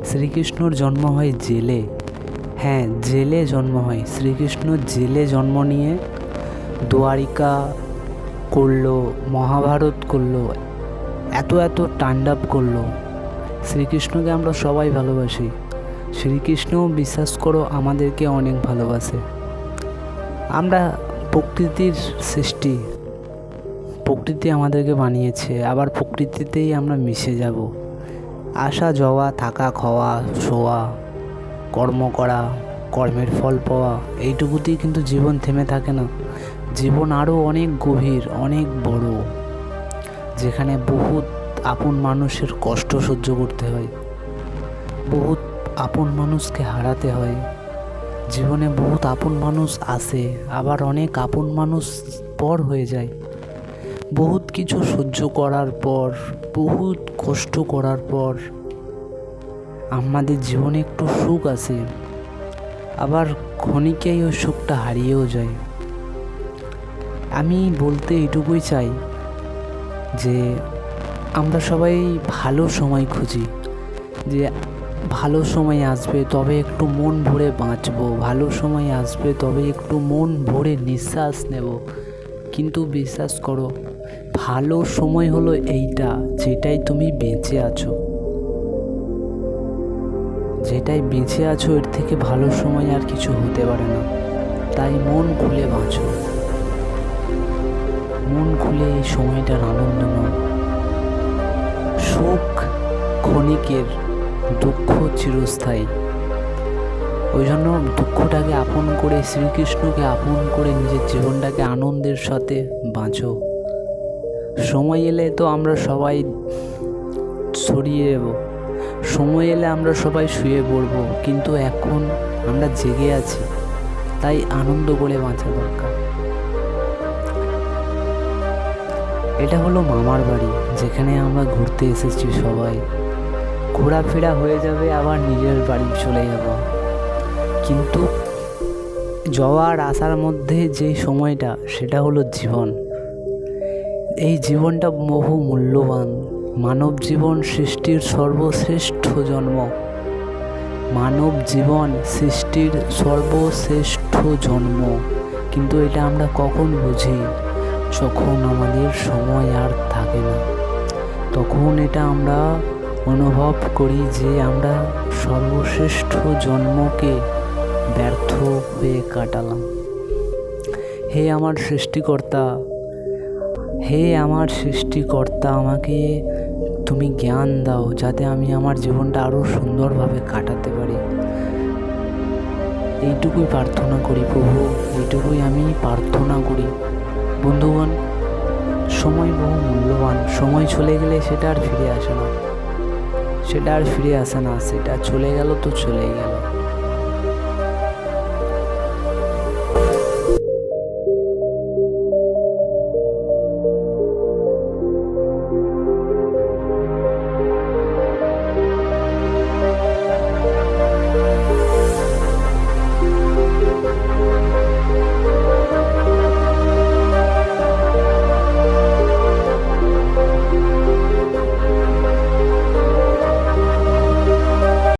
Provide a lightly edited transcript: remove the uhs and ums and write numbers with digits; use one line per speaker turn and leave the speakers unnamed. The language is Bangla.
শ্রীকৃষ্ণর জন্ম হয় জেলে। হ্যাঁ, জেলে জন্ম হয়। শ্রীকৃষ্ণ জেলে জন্ম নিয়ে দ্বারিকা করলো, মহাভারত করলো, এত তাণ্ডব করলো। শ্রীকৃষ্ণকে আমরা সবাই ভালোবাসি। শ্রীকৃষ্ণও বিশ্বাস করো আমাদেরকে অনেক ভালোবাসে। আমরা প্রকৃতির সৃষ্টি, প্রকৃতি আমাদেরকে বানিয়েছে, আবার প্রকৃতিতেই আমরা মিশে যাব। আসা যাওয়া, থাকা, খাওয়া, শোয়া, কর্ম করা, কর্মের ফল পাওয়া, এইটুকুতেই কিন্তু জীবন থেমে থাকে না। জীবন আরও অনেক গভীর, অনেক বড়, যেখানে বহুত আপন মানুষের কষ্ট সহ্য করতে হয়, বহুত আপন মানুষকে হারাতে হয়। জীবনে বহুত আপন মানুষ আসে, আবার অনেক আপন মানুষ পর হয়ে যায়। বহুত কিছু সহ্য করার পর, বহুত কষ্ট করার পর আমাদের জীবনে একটু সুখ আসে, আবার ক্ষণিকেই ওই সুখটা হারিয়েও যায়। আমি বলতে এটুকুই চাই যে আমরা সবাই ভালো সময় খুঁজি, যে ভালো সময় আসবে তবে একটু মন ভরে বাঁচবো, ভালো সময় আসবে তবে একটু মন ভরে নিঃশ্বাস নেব। কিন্তু বিশ্বাস করো, ভালো সময় হলো এইটা, যেটাই তুমি বেঁচে আছো, যেটাই বেঁচে আছো, এর থেকে ভালো সময় আর কিছু হতে পারে না। তাই মন খুলে বাঁচো, মন খুলে এই সময়টার আনন্দ নাও। সুখ ক্ষণিকের, দুঃখ চিরস্থায়ী। ওই জন্য দুঃখটাকে আপন করে, শ্রীকৃষ্ণকে আপন করে নিজের জীবনটাকে আনন্দের সাথে বাঁচো। সময় এলে তো আমরা সবাই ছড়িয়ে যাব, সময় এলে আমরা সবাই শুয়ে পড়বো, কিন্তু এখন আমরা জেগে আছি, তাই আনন্দ করে বাঁচা দরকার। এটা হলো মামার বাড়ি, যেখানে আমরা ঘুরতে এসেছি সবাই। ঘোরাফেরা হয়ে যাবে, আবার নিজের বাড়ি চলে যাব। কিন্তু যাওয়ার আসার মধ্যে যেই সময়টা, সেটা হলো জীবন। এই জীবনটা বহু মূল্যবান। মানব জীবন সৃষ্টির সর্বশ্রেষ্ঠ জন্ম। মানব জীবন সৃষ্টির সর্বশ্রেষ্ঠ জন্ম। কিন্তু এটা আমরা কখন বুঝি? যখন আমাদের সময় আর থাকে না, তখন এটা আমরা অনুভব করি যে আমরা সর্বশ্রেষ্ঠ জন্মকে ব্যর্থ হয়ে কাটালাম। হে আমার সৃষ্টিকর্তা, হে আমার সৃষ্টিকর্তা, আমাকে তুমি জ্ঞান দাও, যাতে আমি আমার জীবনটা আরও সুন্দরভাবে কাটাতে পারি। এইটুকুই প্রার্থনা করি প্রভু, এইটুকুই আমি প্রার্থনা করি। বন্ধুগণ, সময় বহু মূল্যবান। সময় চলে গেলে সেটা আর ফিরে আসে না, সেটা চলে গেল তো চলেই গেল।